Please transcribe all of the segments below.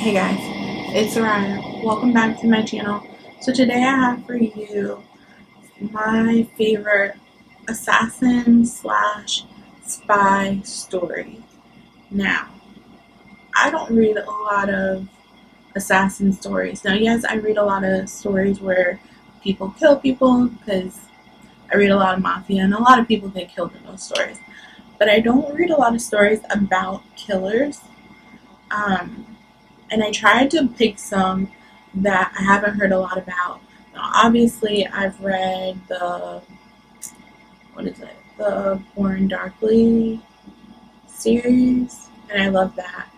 Hey guys, it's Soraya. Welcome back to my channel. So today I have for you my favorite assassin slash spy story. Now, I don't read a lot of assassin stories. Now, yes, I read a lot of stories where people kill people because I read a lot of mafia and a lot of people get killed in those stories. But I don't read a lot of stories about killers. And I tried to pick some that I haven't heard a lot about. Now, obviously, I've read the Born Darkly series, and I love that.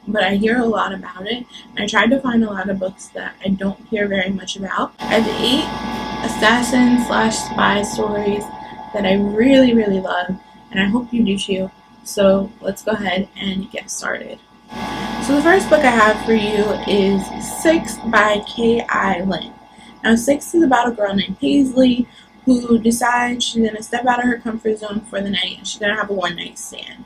But I hear a lot about it, and I tried to find a lot of books that I don't hear very much about. I have 8 assassin slash spy stories that I really, really love, and I hope you do too. So let's go ahead and get started. So the first book I have for you is 6 by Kilynn. Now 6 is about a girl named Paisley who decides she's going to step out of her comfort zone for the night and she's going to have a one-night stand.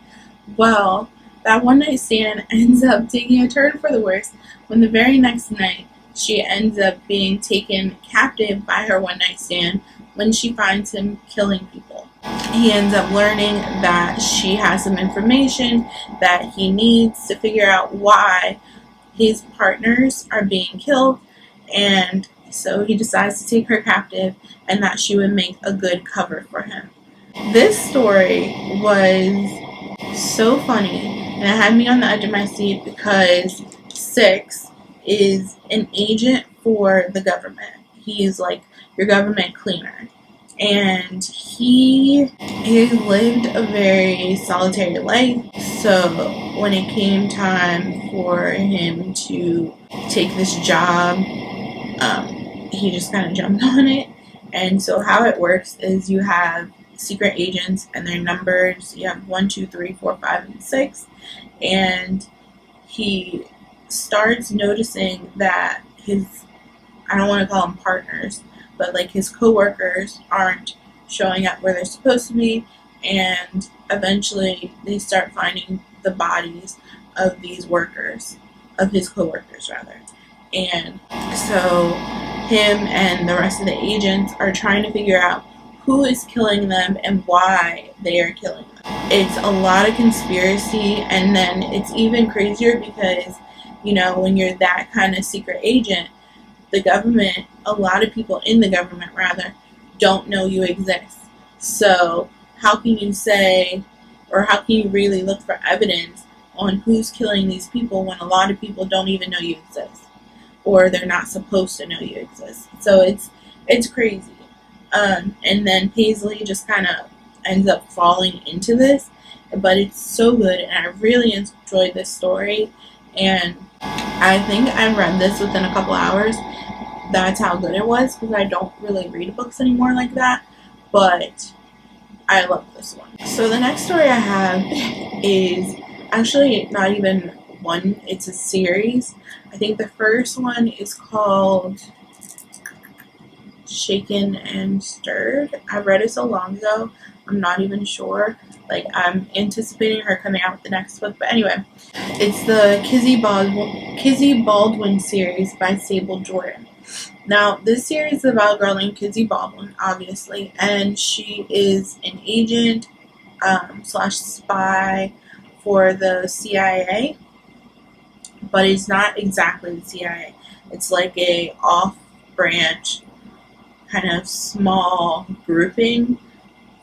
Well, that one-night stand ends up taking a turn for the worse when the very next night she ends up being taken captive by her one-night stand when she finds him killing people. He ends up learning that she has some information that he needs to figure out why his partners are being killed, and so he decides to take her captive and that she would make a good cover for him. This story was so funny and it had me on the edge of my seat because 6 is an agent for the government. He is like your government cleaner. And he lived a very solitary life, so when it came time for him to take this job, he just kind of jumped on it. And so how it works is you have secret agents and their numbers. You have 1, 2, 3, 4, 5, and 6, and he starts noticing that I don't want to call them partners, but like his co-workers aren't showing up where they're supposed to be, and eventually they start finding the bodies of these workers, of his co-workers rather. And so him and the rest of the agents are trying to figure out who is killing them and why they are killing them. It's a lot of conspiracy, and then it's even crazier because, you know, when you're that kind of secret agent, the government, a lot of people in the government rather, don't know you exist. So how can you say, or how can you really look for evidence on who's killing these people when a lot of people don't even know you exist, or they're not supposed to know you exist? So it's crazy. And then Paisley just kind of ends up falling into this, but it's so good, and I really enjoyed this story, and I think I read this within a couple hours. That's how good it was, because I don't really read books anymore like that, but I love this one. So the next story I have is actually not even one, it's a series. I think the first one is called Shaken and Stirred. I read it so long ago, I'm not even sure. Like, I'm anticipating her coming out with the next book, but anyway, it's the Kizzy Baldwin series by Sable Jordan. Now, this series is about a girl named Kizzy Baldwin, obviously, and she is an agent slash spy for the CIA, but it's not exactly the CIA. It's like a off-branch, kind of small grouping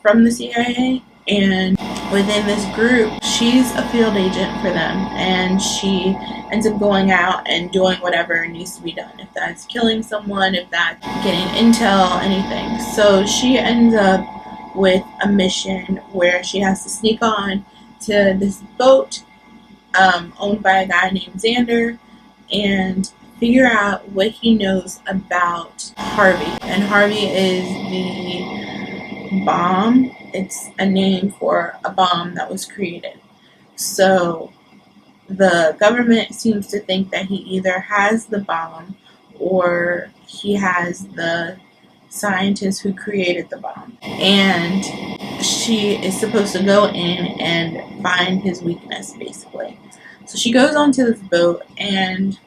from the CIA, and within this group, she's a field agent for them, and she ends up going out and doing whatever needs to be done. If that's killing someone, if that's getting intel, anything. So she ends up with a mission where she has to sneak on to this boat owned by a guy named Xander and figure out what he knows about Harvey. And Harvey is the bomb. It's a name for a bomb that was created. So the government seems to think that he either has the bomb or he has the scientist who created the bomb. And she is supposed to go in and find his weakness, basically. So she goes onto this boat, and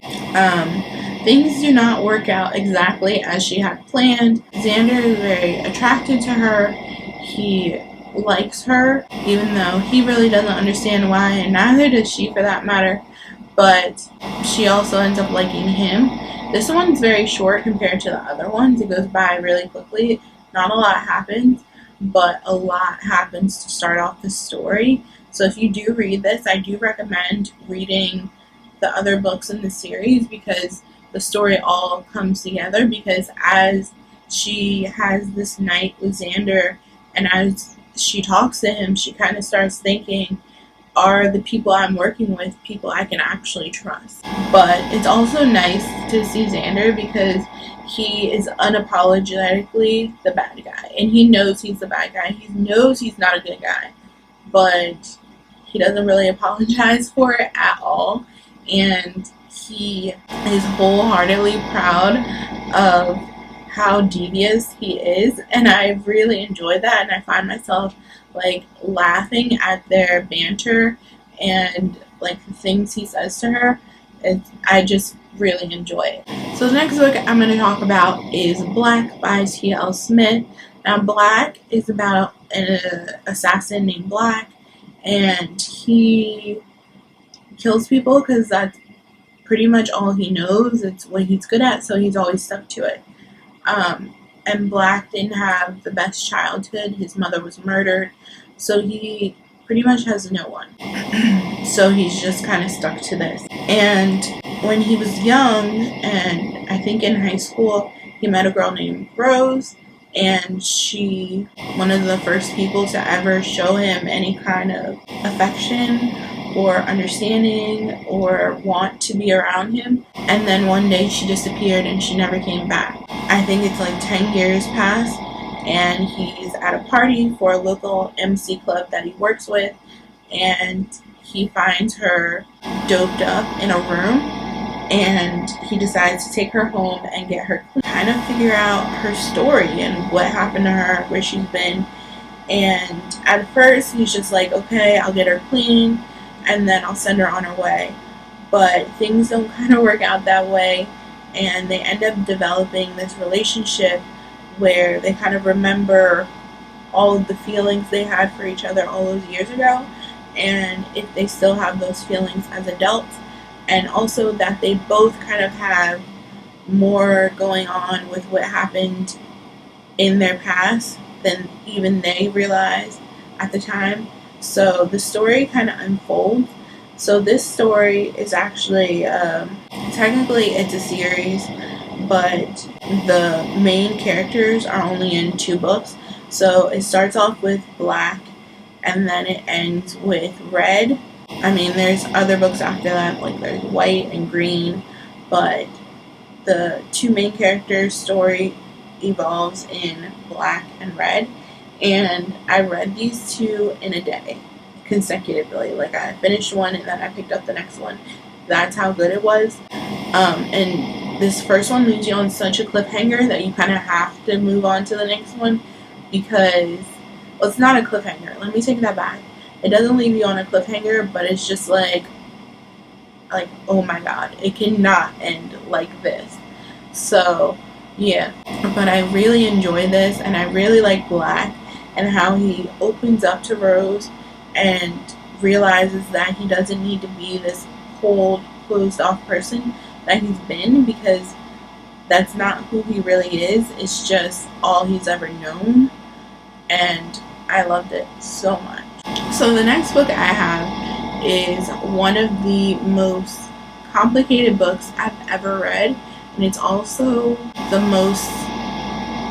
things do not work out exactly as she had planned. Xander is very attracted to her. He likes her, even though he really doesn't understand why, and neither does she for that matter. But she also ends up liking him. This one's very short compared to the other ones. It goes by really quickly. Not a lot happens, but a lot happens to start off the story. So if you do read this, I do recommend reading the other books in the series, because the story all comes together. Because as she has this night with Xander, and as she talks to him, she kind of starts thinking, are the people I'm working with people I can actually trust? But it's also nice to see Xander, because he is unapologetically the bad guy, and he knows he's the bad guy. He knows he's not a good guy, but he doesn't really apologize for it at all, and he is wholeheartedly proud of how devious he is, and I really enjoy that, and I find myself like laughing at their banter and like the things he says to her. I just really enjoy it. So the next book I'm going to talk about is Black by T.L. Smith. Now Black is about an assassin named Black, and he kills people because that's pretty much all he knows. It's what he's good at, so he's always stuck to it. And Black didn't have the best childhood. His mother was murdered, so he pretty much has no one. So he's just kind of stuck to this. And when he was young, and I think in high school, he met a girl named Rose, and she, one of the first people to ever show him any kind of affection or understanding or want to be around him. And then one day she disappeared and she never came back. I think it's like 10 years passed, and he's at a party for a local MC club that he works with, and he finds her doped up in a room, and he decides to take her home and get her clean, kind of figure out her story and what happened to her, where she's been. And at first he's just like, okay, I'll get her clean and then I'll send her on her way. But things don't kind of work out that way, and they end up developing this relationship where they kind of remember all of the feelings they had for each other all those years ago, and if they still have those feelings as adults, and also that they both kind of have more going on with what happened in their past than even they realized at the time. So the story kind of unfolds. So this story is actually, technically it's a series, but the main characters are only in 2 books. So it starts off with Black, and then it ends with Red. I mean, there's other books after that, like there's White and Green, but the 2 main characters' story evolves in Black and Red. And I read these 2 in a day, consecutively. Like, I finished one and then I picked up the next one. That's how good it was. And this first one leaves you on such a cliffhanger that you kind of have to move on to the next one, because, well, it's not a cliffhanger. Let me take that back. It doesn't leave you on a cliffhanger, but it's just like, oh my god, it cannot end like this. So, yeah. But I really enjoy this, and I really like Black, and how he opens up to Rose and realizes that he doesn't need to be this cold, closed-off person that he's been, because that's not who he really is. It's just all he's ever known, and I loved it so much. So the next book I have is one of the most complicated books I've ever read, and it's also the most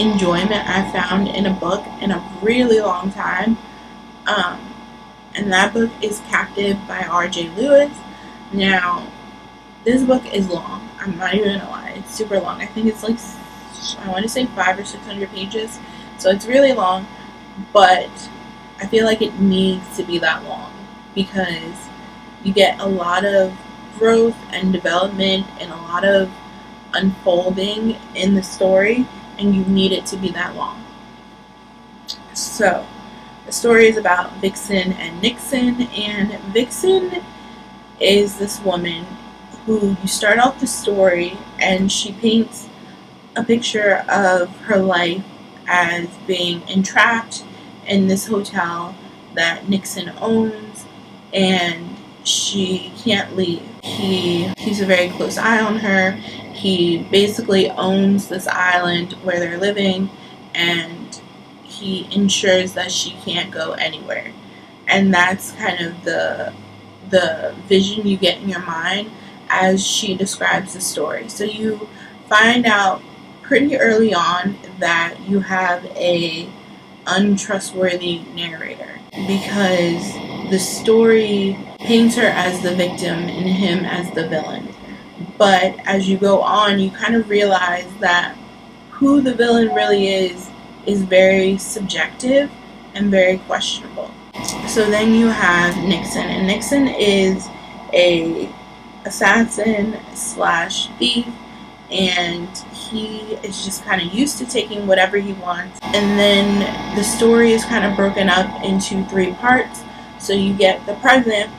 enjoyment I've found in a book in a really long time. And that book is Captive by R.J. Lewis. Now, this book is long. I'm not even gonna lie, it's super long. I think it's like, I want to say 500 or 600 pages, so it's really long, but I feel like it needs to be that long, because you get a lot of growth and development and a lot of unfolding in the story, and you need it to be that long. So the story is about Vixen and Nixon, and Vixen is this woman who you start off the story and she paints a picture of her life as being entrapped in this hotel that Nixon owns, and she can't leave. He keeps a very close eye on her. He basically owns this island where they're living, and he ensures that she can't go anywhere. And that's kind of the vision you get in your mind as she describes the story. So you find out pretty early on that you have a untrustworthy narrator, because the story paints her as the victim and him as the villain. But as you go on, you kind of realize that who the villain really is very subjective and very questionable. So then you have Nixon, and Nixon is a assassin slash thief, and he is just kind of used to taking whatever he wants. And then the story is kind of broken up into 3 parts. So you get the present,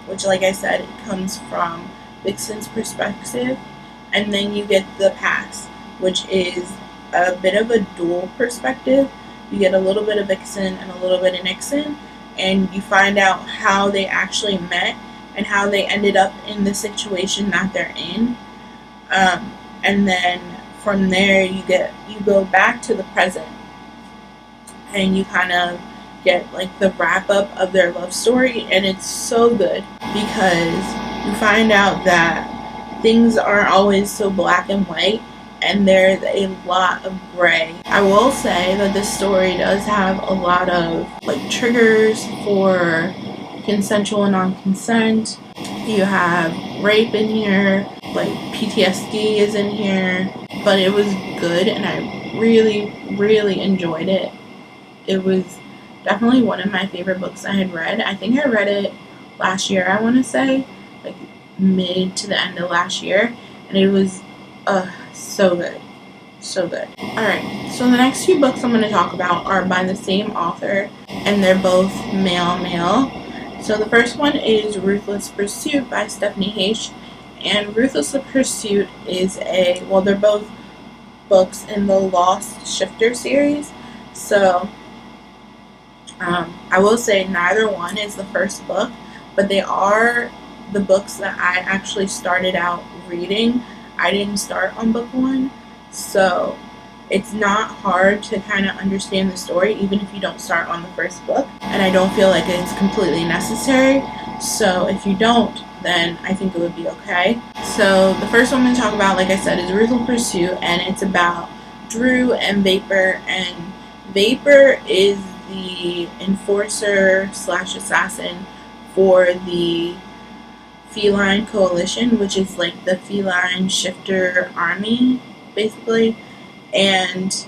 which, like I said, it comes from Nixon's perspective, and then you get the past, which is a bit of a dual perspective. You get a little bit of Vixen and a little bit of Nixon, and you find out how they actually met and how they ended up in the situation that they're in. And then from there you go back to the present, and you kind of get like the wrap up of their love story, and it's so good because you find out that things aren't always so black and white, and there's a lot of gray. I will say that this story does have a lot of like triggers for consensual and non-consent. You have rape in here, like PTSD is in here, but it was good and I really, really enjoyed it. It was definitely one of my favorite books I had read. I think I read it last year, I want to say, like mid to the end of last year, and it was so good. So good. Alright, so the next 2 books I'm going to talk about are by the same author, and they're both male. So the first one is Ruthless Pursuit by Stephanie H. And Ruthless Pursuit is they're both books in the Lost Shifter series. So I will say neither one is the first book, but they are the books that I actually started out reading. I didn't start on book 1, so it's not hard to kind of understand the story even if you don't start on the first book, and I don't feel like it's completely necessary. So if you don't, then I think it would be okay. So the first one I'm going to talk about, like I said, is Ruthless Pursuit, and it's about Drew and Vapor, and Vapor is the enforcer slash assassin for the Feline Coalition, which is like the feline shifter army, basically. And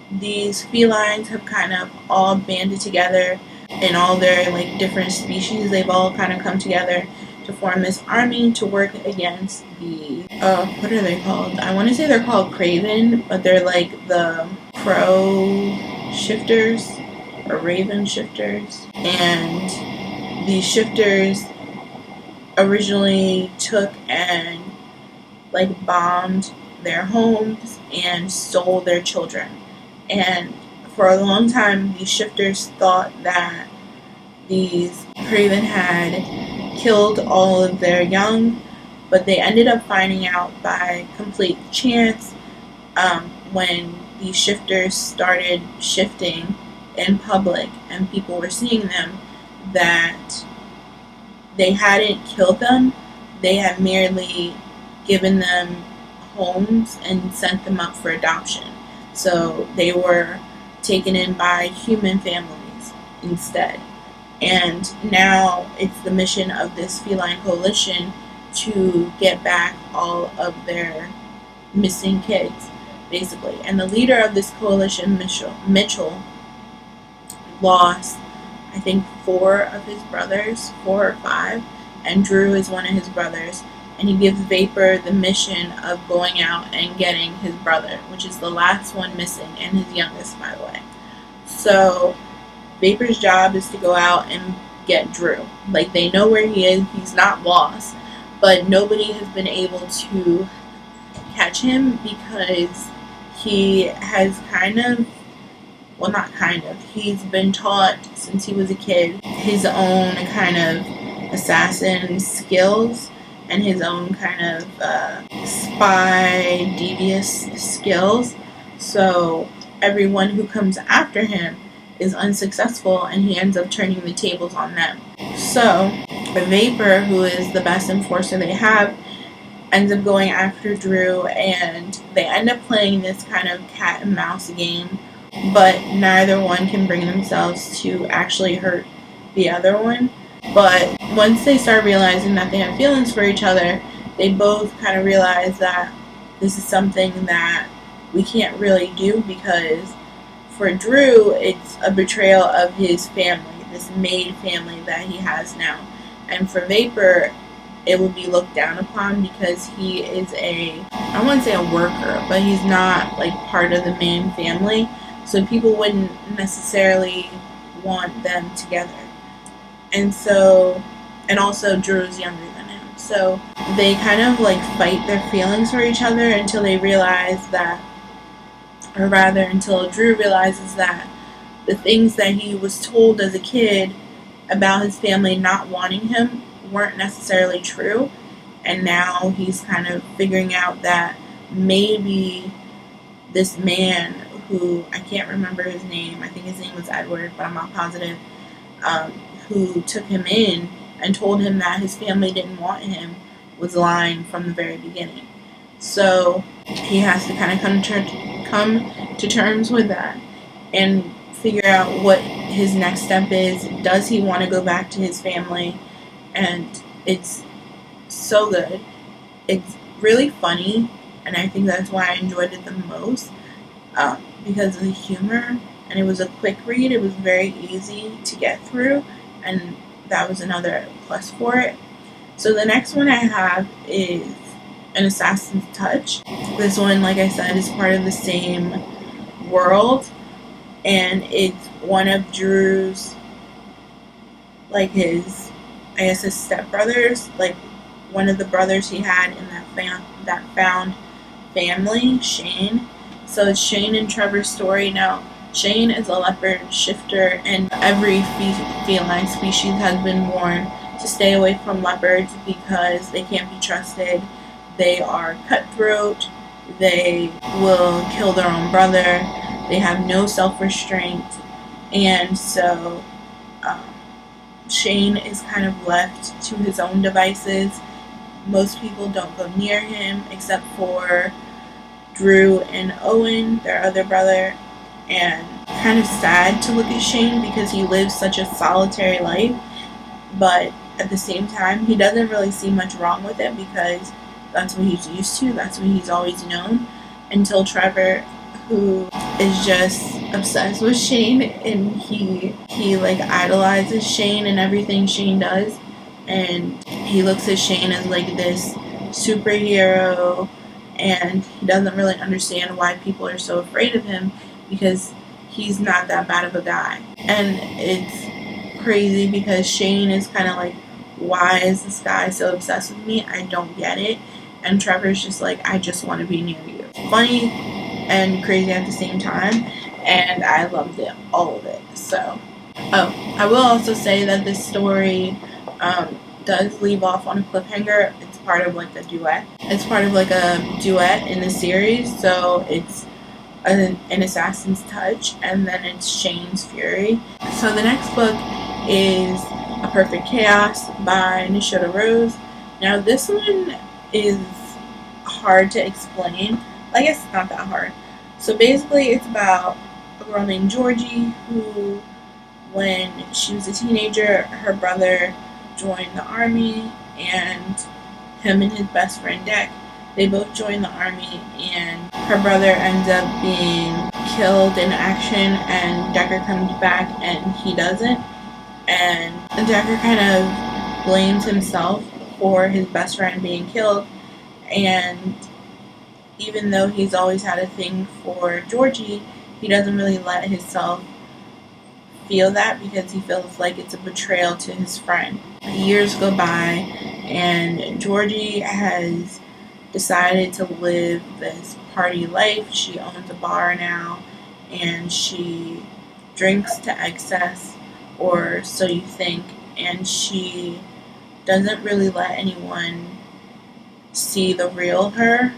these felines have kind of all banded together in all their like different species. They've all kind of come together to form this army to work against the what are they called? I want to say they're called Craven, but they're like the crow shifters or raven shifters. And these shifters originally took and like bombed their homes and stole their children. And for a long time, these shifters thought that these Craven had killed all of their young, but they ended up finding out by complete chance when these shifters started shifting in public and people were seeing them, that they hadn't killed them, they had merely given them homes and sent them up for adoption. So they were taken in by human families instead. And now it's the mission of this feline coalition to get back all of their missing kids, basically. And the leader of this coalition, Mitchell, lost, I think, 4 of his brothers, 4 or 5, and Drew is one of his brothers. And he gives Vapor the mission of going out and getting his brother, which is the last one missing, and his youngest, by the way. So Vapor's job is to go out and get Drew. Like, they know where he is. He's not lost, but nobody has been able to catch him because he has he's been taught since he was a kid his own kind of assassin skills and his own kind of spy, devious skills. So everyone who comes after him is unsuccessful, and he ends up turning the tables on them. So Vapor, who is the best enforcer they have, ends up going after Drew, and they end up playing this kind of cat and mouse game, but neither one can bring themselves to actually hurt the other one. But once they start realizing that they have feelings for each other, they both kind of realize that this is something that we can't really do, because for Drew, it's a betrayal of his family, this made family that he has now. And for Vapor, it will be looked down upon because he is I wouldn't say a worker, but he's not like part of the main family. So people wouldn't necessarily want them together. And also Drew's younger than him. So they kind of like fight their feelings for each other until they realize that, or rather until Drew realizes that the things that he was told as a kid about his family not wanting him weren't necessarily true. And now he's kind of figuring out that maybe this man, who I can't remember his name, I think his name was Edward, but I'm not positive, who took him in and told him that his family didn't want him, was lying from the very beginning. So he has to kind of come to terms with that and figure out what his next step is. Does he want to go back to his family? And it's so good. It's really funny, and I think that's why I enjoyed it the most, because of the humor, and it was a quick read. It was very easy to get through, and that was another plus for it. So the next one I have is An Assassin's Touch. This one, like I said, is part of the same world, and it's one of Drew's, like his stepbrothers, like one of the brothers he had in that found family, Shane. So it's Shane and Trevor's story. Now, Shane is a leopard shifter, and every feline species has been warned to stay away from leopards because they can't be trusted. They are cutthroat. They will kill their own brother. They have no self-restraint. And so Shane is kind of left to his own devices. Most people don't go near him except for Drew and Owen, their other brother. And kind of sad to look at Shane because he lives such a solitary life, but at the same time he doesn't really see much wrong with it because that's what he's used to, that's what he's always known, until Trevor, who is just obsessed with Shane, and he like idolizes Shane and everything Shane does, and he looks at Shane as like this superhero, and he doesn't really understand why people are so afraid of him because he's not that bad of a guy. And it's crazy because Shane is kind of like, why is this guy so obsessed with me? I don't get it. And Trevor's just like, I just want to be near you. Funny and crazy at the same time, and I loved it, all of it. So, I will also say that this story does leave off on a cliffhanger. It's part of like a duet. It's part of like a duet in the series, so it's an Assassin's Touch, and then it's Shane's Fury. So the next book is A Perfect Chaos by Nishoda Rose. Now this one is hard to explain. I guess it's not that hard. So basically it's about a girl named Georgie who, when she was a teenager, her brother joined the army, and him and his best friend Deck, they both joined the army, and her brother ends up being killed in action, and Decker comes back and he doesn't. And Decker kind of blames himself for his best friend being killed, and even though he's always had a thing for Georgie, he doesn't really let himself feel that because he feels like it's a betrayal to his friend. Years go by, and Georgie has decided to live this party life. She owns a bar now, and she drinks to excess, or so you think, and she doesn't really let anyone see the real her.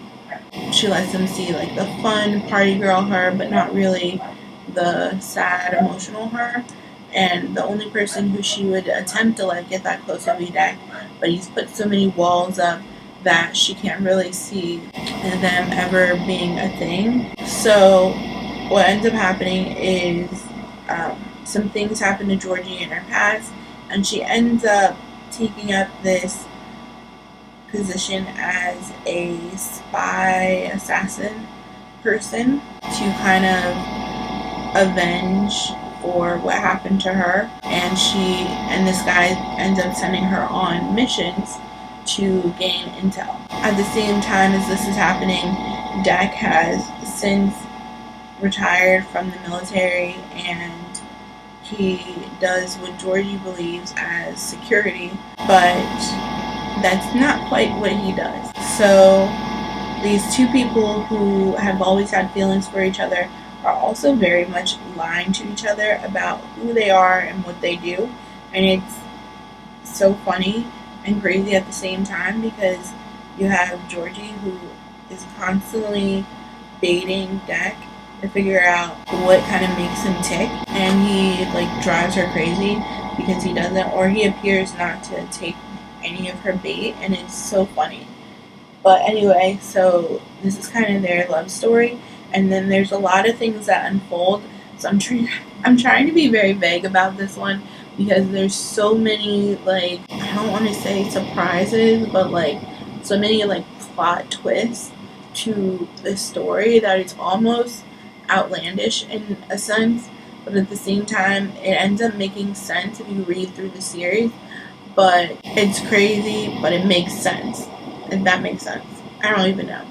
She lets them see like the fun party girl her, but not really the sad emotional her. And the only person who she would attempt to like get that close would be Deck, but he's put so many walls up that she can't really see them ever being a thing. So what ends up happening is some things happen to Georgie in her past, and she ends up taking up this position as a spy assassin person to kind of avenge for what happened to her. And this guy ends up sending her on missions to gain intel. At the same time as this is happening, Deck has since retired from the military, and he does what Georgie believes as security, but that's not quite what he does. So these two people who have always had feelings for each other are also very much lying to each other about who they are and what they do. And it's so funny and crazy at the same time, because you have Georgie, who is constantly baiting Deck to figure out what kind of makes him tick, and he like drives her crazy because he doesn't, or he appears not to take any of her bait, and it's so funny. But anyway, so this is kind of their love story, and then there's a lot of things that unfold. So I'm trying to be very vague about this one because there's so many, like, I don't want to say surprises, but like so many like plot twists to the story that it's almost outlandish in a sense, but at the same time it ends up making sense if you read through the series. But it's crazy, but it makes sense, if that makes sense. I don't even know,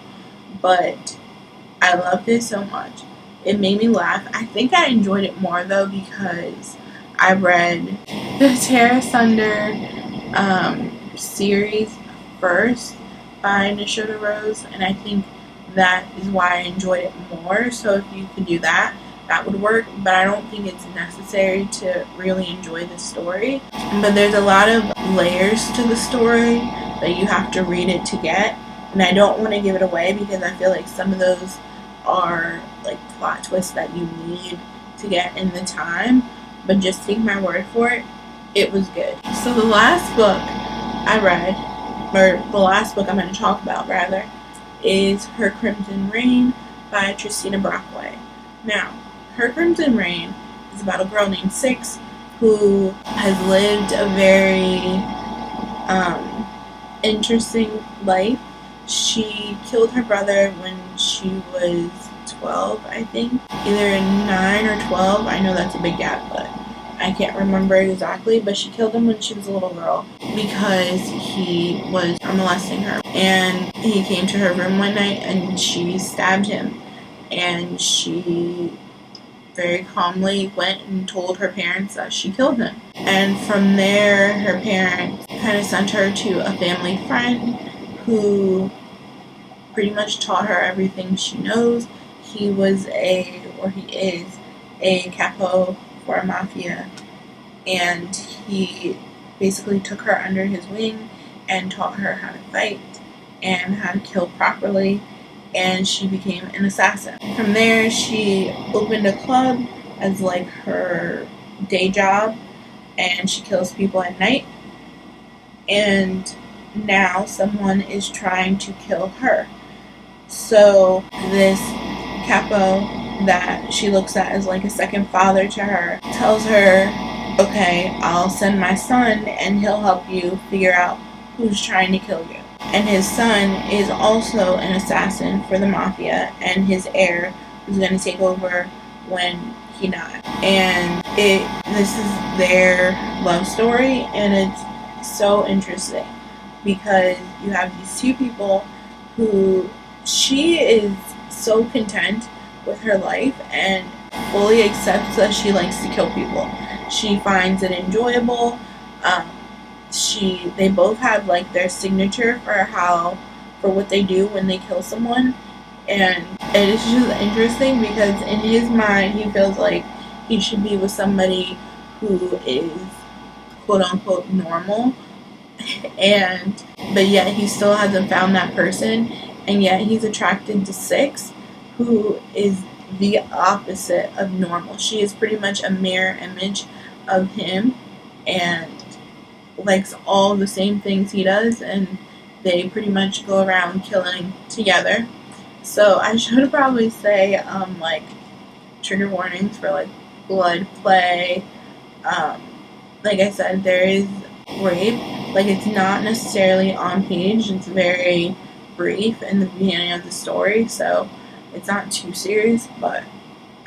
but I loved it so much. It made me laugh. I think I enjoyed it more though because I read the Terra Sunder series first by Nishoda Rose, and I think that is why I enjoyed it more. So if you could do that, that would work, but I don't think it's necessary to really enjoy the story. But there's a lot of layers to the story that you have to read it to get, and I don't want to give it away because I feel like some of those are like plot twists that you need to get in the time, but just take my word for it, it was good. So the last book I read, or the last book I'm going to talk about rather, is Her Crimson Reign by Christina Brockway. Now, Her Crimson Reign is about a girl named Six who has lived a very interesting life. She killed her brother when she was 12, I think. Either 9 or 12. I know that's a big gap, but I can't remember exactly. But she killed him when she was a little girl because he was molesting her. And he came to her room one night and she stabbed him. And she very calmly went and told her parents that she killed him. And from there, her parents kind of sent her to a family friend who pretty much taught her everything she knows. He is a capo for a mafia, and he basically took her under his wing and taught her how to fight and how to kill properly, and she became an assassin. From there, she opened a club as like her day job, and she kills people at night, and now someone is trying to kill her. So this capo that she looks at as like a second father to her tells her, okay, I'll send my son and he'll help you figure out who's trying to kill you. And his son is also an assassin for the mafia, and his heir is going to take over when he dies. And this is their love story, and it's so interesting because you have these two people who, she is so content with her life and fully accepts that she likes to kill people. she finds it enjoyable. Um, they both have like their signature for what they do when they kill someone, and it is just interesting because in his mind he feels like he should be with somebody who is quote unquote normal, and but yet he still hasn't found that person, and yet he's attracted to Six, who is the opposite of normal. She is pretty much a mirror image of him and likes all the same things he does, and they pretty much go around killing together. So I should probably say like trigger warnings for like blood play. Um, like I said, there is rape. Like it's not necessarily on page. It's very brief in the beginning of the story, so it's not too serious. But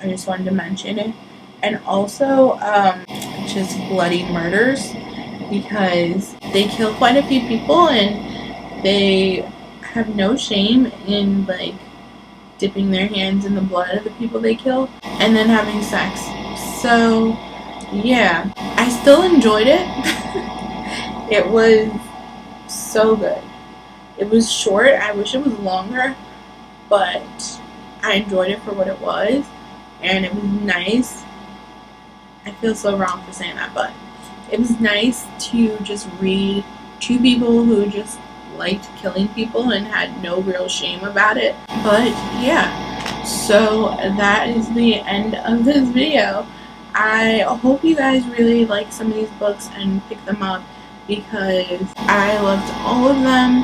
I just wanted to mention it, and also just bloody murders because they kill quite a few people and they have no shame in like dipping their hands in the blood of the people they kill and then having sex. So yeah, I still enjoyed it. It was so good. It was short. I wish it was longer, but I enjoyed it for what it was, and it was nice. I feel so wrong for saying that, but it was nice to just read two people who just liked killing people and had no real shame about it. But yeah, so that is the end of this video. I hope you guys really like some of these books and pick them up because I loved all of them.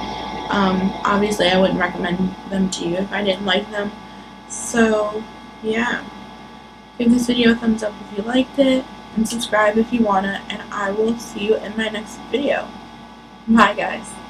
Obviously I wouldn't recommend them to you if I didn't like them. So yeah, give this video a thumbs up if you liked it, and subscribe if you wanna, and I will see you in my next video. Bye guys.